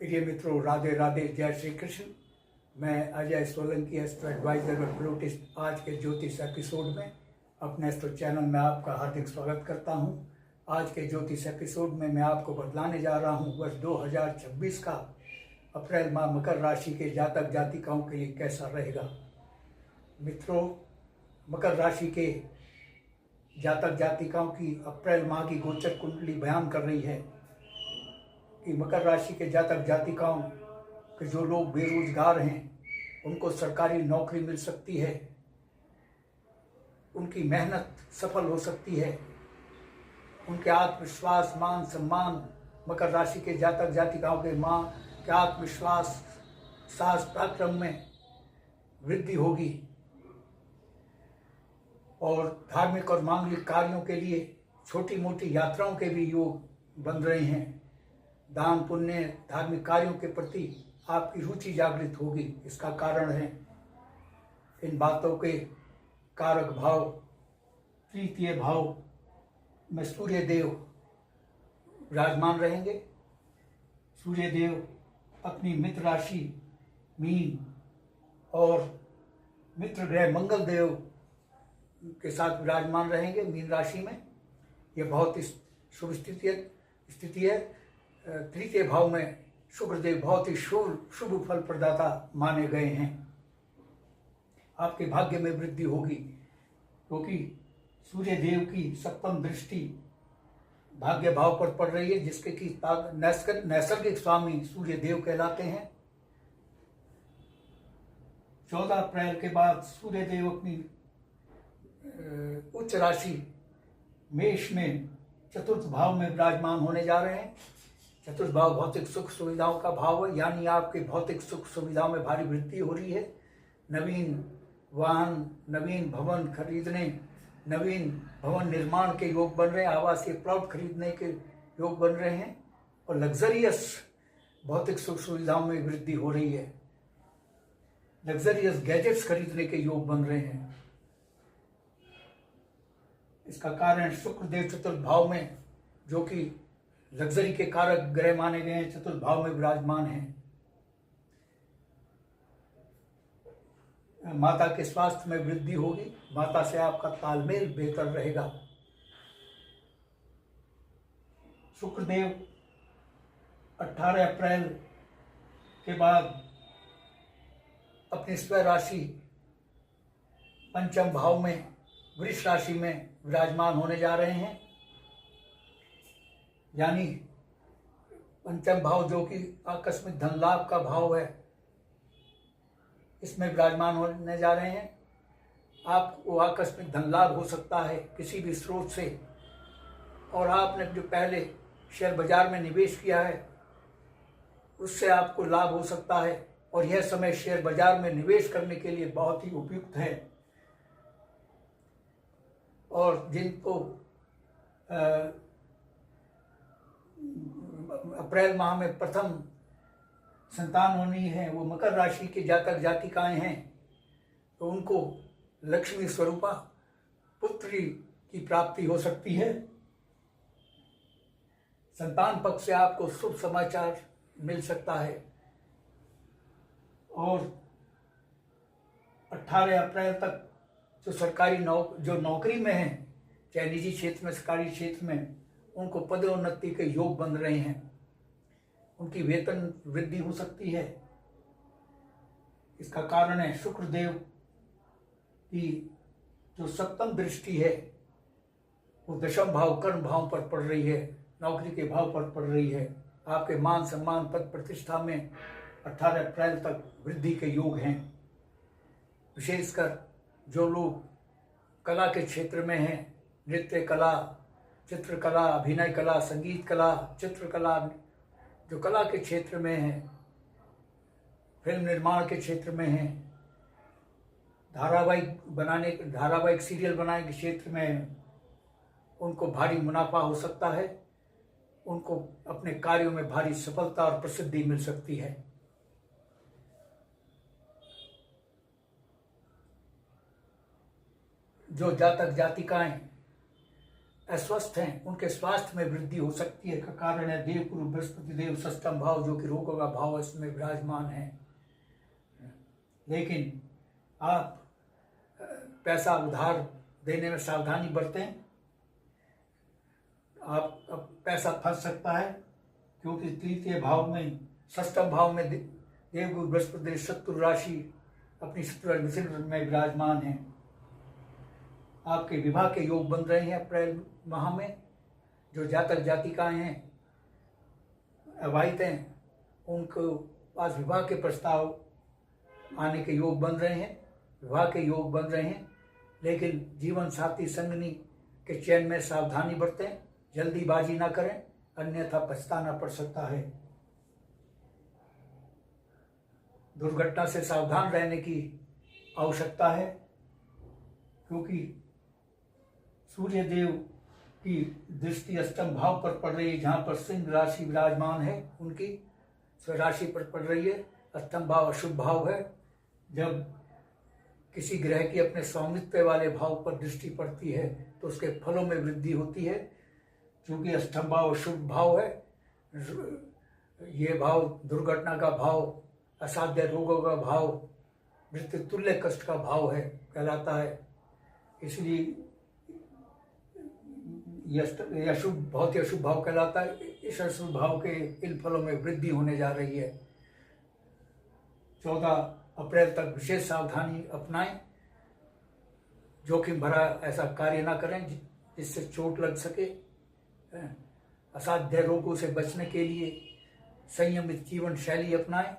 प्रिय मित्रों, राधे राधे, जय श्री कृष्ण। मैं अजय सोलंकी, एस्ट्रो एडवाइजर और प्लूटिस्ट, आज के ज्योतिष एपिसोड में अपने एस्ट्रो चैनल में आपका हार्दिक स्वागत करता हूं। आज के ज्योतिष एपिसोड में मैं आपको बतलाने जा रहा हूं वर्ष 2026 का अप्रैल माह मकर राशि के जातक जातिकाओं के लिए कैसा रहेगा। मित्रों, मकर राशि के जातक जातिकाओं की अप्रैल माह की गोचर कुंडली बयान कर रही है कि मकर राशि के जातक जातिकाओं के जो लोग बेरोजगार हैं उनको सरकारी नौकरी मिल सकती है, उनकी मेहनत सफल हो सकती है, उनके आत्मविश्वास, मान सम्मान, मकर राशि के जातक जातिकाओं के मां के आत्मविश्वास, साहस, पराक्रम में वृद्धि होगी और धार्मिक और मांगलिक कार्यों के लिए छोटी मोटी यात्राओं के भी योग बन रहे हैं। दान पुण्य, धार्मिक कार्यों के प्रति आपकी रुचि जागृत होगी। इसका कारण है इन बातों के कारक भाव, तृतीय भाव में सूर्य देव विराजमान रहेंगे। सूर्य देव अपनी मित्र राशि मीन और मित्र ग्रह मंगल देव के साथ विराजमान रहेंगे मीन राशि में। यह बहुत ही शुभ स्थिति है। तृतीय भाव में शुक्रदेव बहुत ही शुभ फल प्रदाता माने गए हैं। आपके भाग्य में वृद्धि होगी क्योंकि सूर्य देव की सप्तम दृष्टि भाग्य भाव पर पड़ रही है, जिसके की नैसर्गिक स्वामी सूर्य देव कहलाते हैं। 14 अप्रैल के बाद सूर्य देव अपनी उच्च राशि मेष में चतुर्थ भाव में विराजमान होने जा रहे हैं। चतुर्थ भाव भौतिक सुख सुविधाओं का भाव है, यानी आपके भौतिक सुख सुविधाओं में भारी वृद्धि हो रही है। नवीन वाहन, नवीन भवन खरीदने, नवीन भवन निर्माण के योग बन रहे हैं, आवासीय प्लॉट खरीदने के योग बन रहे हैं और लग्जरियस भौतिक सुख सुविधाओं में वृद्धि हो रही है। लग्जरियस गैजेट्स खरीदने के योग बन रहे हैं। इसका कारण शुक्रदेव चतुर्थ भाव में, जो कि लग्जरी के कारक ग्रह माने गए हैं, चतुर्थ भाव में विराजमान हैं। माता के स्वास्थ्य में वृद्धि होगी, माता से आपका तालमेल बेहतर रहेगा। शुक्रदेव 18 अप्रैल के बाद अपनी स्व राशि पंचम भाव में वृष राशि में विराजमान होने जा रहे हैं। यानी पंचम भाव जो कि आकस्मिक धन लाभ का भाव है, इसमें विराजमान होने जा रहे हैं। आपको आकस्मिक धन लाभ हो सकता है किसी भी स्रोत से, और आपने जो पहले शेयर बाजार में निवेश किया है उससे आपको लाभ हो सकता है। और यह समय शेयर बाजार में निवेश करने के लिए बहुत ही उपयुक्त है। और जिनको अप्रैल माह में प्रथम संतान होनी है, वो मकर राशि के जातक जातिकाएं हैं, तो उनको लक्ष्मी स्वरूपा पुत्री की प्राप्ति हो सकती है। संतान पक्ष से आपको शुभ समाचार मिल सकता है। और 18 अप्रैल तक जो सरकारी जो नौकरी में है, चाहे निजी क्षेत्र में, सरकारी क्षेत्र में, उनको पदोन्नति के योग बन रहे हैं। उनकी वेतन वृद्धि हो सकती है। इसका कारण है शुक्रदेव की जो सप्तम दृष्टि है वो दशम भाव कर्म भाव पर पड़ रही है, नौकरी के भाव पर पड़ रही है। आपके मान सम्मान पद प्रतिष्ठा में 18 अप्रैल तक वृद्धि के योग हैं। विशेषकर जो लोग कला के क्षेत्र में हैं, नृत्य कला, चित्रकला, अभिनय कला, संगीत कला, चित्रकला, जो कला के क्षेत्र में है, फिल्म निर्माण के क्षेत्र में है, धारावाहिक सीरियल बनाने के क्षेत्र में है, उनको भारी मुनाफा हो सकता है। उनको अपने कार्यों में भारी सफलता और प्रसिद्धि मिल सकती है। जो जातक जातिकाएं अस्वस्थ हैं उनके स्वास्थ्य में वृद्धि हो सकती है। का कारण है देवगुरु बृहस्पति देव षष्ठम भाव, जो कि रोगों का भाव इसमें विराजमान है। लेकिन आप पैसा उधार देने में सावधानी बरतें। आप पैसा फंस सकता है, क्योंकि तृतीय भाव में षष्ठम भाव में देवगुरु बृहस्पति शत्रु राशि अपनी शत्रु मिथुन में विराजमान है। आपके विवाह के योग बन रहे हैं अप्रैल माह में। जो जातक जातिकाएं हैं, अविवाहित हैं, उनको पास विवाह के प्रस्ताव आने के योग बन रहे हैं, विवाह के योग बन रहे हैं। लेकिन जीवन साथी संगनी के चयन में सावधानी बरतें, जल्दीबाजी ना करें, अन्यथा पछताना पड़ सकता है। दुर्घटना से सावधान रहने की आवश्यकता है, क्योंकि सूर्य देव की दृष्टि अष्टम भाव पर पड़ रही है, जहाँ पर सिंह राशि विराजमान है उनकी स्वराशि पर पड़ रही है। अष्टम भाव अशुभ भाव है। जब किसी ग्रह की अपने स्वामित्व वाले भाव पर दृष्टि पड़ती है तो उसके फलों में वृद्धि होती है। क्योंकि अष्टम भाव अशुभ भाव है, ये भाव दुर्घटना का भाव, असाध्य रोगों का भाव, मृत्यु तुल्य कष्ट का भाव है कहलाता है। इसलिए यह अशुभ, बहुत ही अशुभ भाव कहलाता है। इस अशुभ भाव के इन फलों में वृद्धि होने जा रही है। 14 अप्रैल तक विशेष सावधानी अपनाएं, जोखिम भरा ऐसा कार्य ना करें जिससे चोट लग सके। असाध्य रोगों से बचने के लिए संयमित जीवन शैली अपनाएं,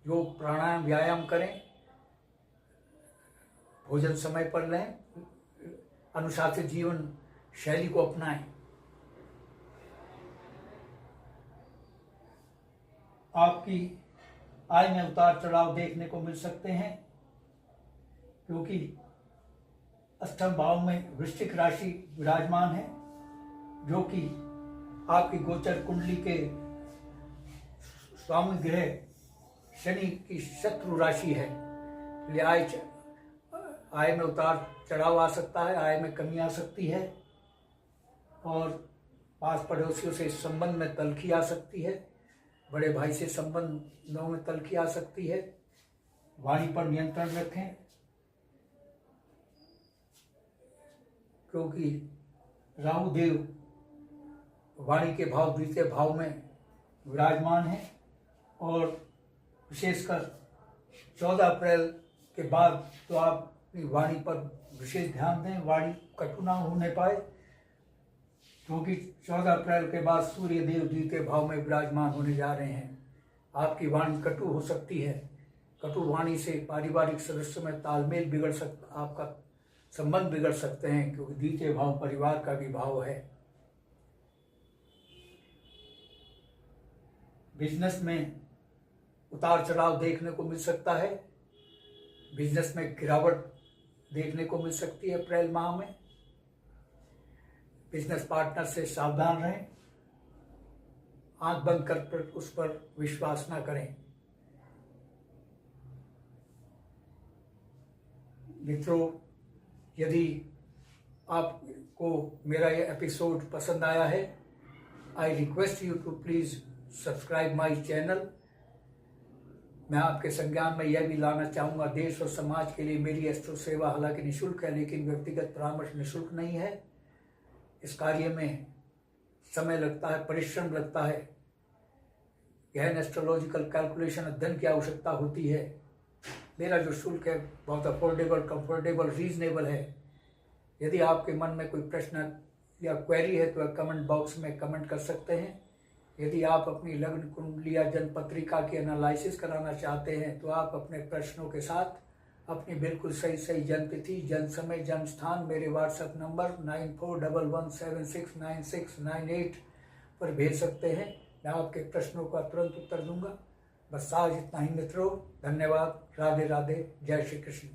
योग प्राणायाम व्यायाम करें, भोजन समय पर लें, अनुशासित जीवन शैली को अपनाएं। आपकी आय में उतार चढ़ाव देखने को मिल सकते हैं, क्योंकि अष्टम भाव में वृश्चिक राशि विराजमान है, जो कि आपकी गोचर कुंडली के स्वामी ग्रह शनि की शत्रु राशि है। इसलिए आय में उतार चढ़ाव आ सकता है, आय में कमी आ सकती है, और पास पड़ोसियों से संबंध में तल्खी आ सकती है, बड़े भाई से संबंधों में तल्खी आ सकती है। वाणी पर नियंत्रण रखें, क्योंकि राहु देव वाणी के भाव द्वितीय भाव में विराजमान है। और विशेषकर 14 अप्रैल के बाद तो आप अपनी वाणी पर विशेष ध्यान दें, वाणी कटु ना होने पाए, क्योंकि 14 अप्रैल के बाद सूर्य देव द्वितीय भाव में विराजमान होने जा रहे हैं। आपकी वाणी कटु हो सकती है। कटु वाणी से पारिवारिक सदस्यों में तालमेल बिगड़ सकता, आपका संबंध बिगड़ सकते हैं, क्योंकि द्वितीय भाव परिवार का भी भाव है। बिजनेस में उतार चढ़ाव देखने को मिल सकता है, बिजनेस में गिरावट देखने को मिल सकती है अप्रैल माह में। बिजनेस पार्टनर से सावधान रहें, आंख बंद कर उस पर विश्वास ना करें। मित्रों, यदि आपको मेरा ये एपिसोड पसंद आया है, I request you to please subscribe my channel. मैं आपके संज्ञान में यह भी लाना चाहूँगा, देश और समाज के लिए मेरी एस्ट्रो सेवा हालांकि निःशुल्क है, लेकिन व्यक्तिगत परामर्श निःशुल्क नहीं है। इस कार्य में समय लगता है, परिश्रम लगता है, गहन एस्ट्रोलॉजिकल कैलकुलेशन अध्ययन की आवश्यकता होती है। मेरा जो शुल्क है बहुत अफोर्डेबल, कंफर्टेबल, रीजनेबल है। यदि आपके मन में कोई प्रश्न या क्वेरी है तो कमेंट बॉक्स में कमेंट कर सकते हैं। यदि आप अपनी लग्न कुंडली या जन्म पत्रिका की एनालिसिस कराना चाहते हैं तो आप अपने प्रश्नों के साथ अपनी बिल्कुल सही जन्मतिथि, जन्म समय, जन्म स्थान मेरे व्हाट्सएप नंबर 9411769698 पर भेज सकते हैं। मैं आपके प्रश्नों का तुरंत उत्तर दूंगा। बस आज इतना ही मित्रों, धन्यवाद, राधे राधे, जय श्री कृष्ण।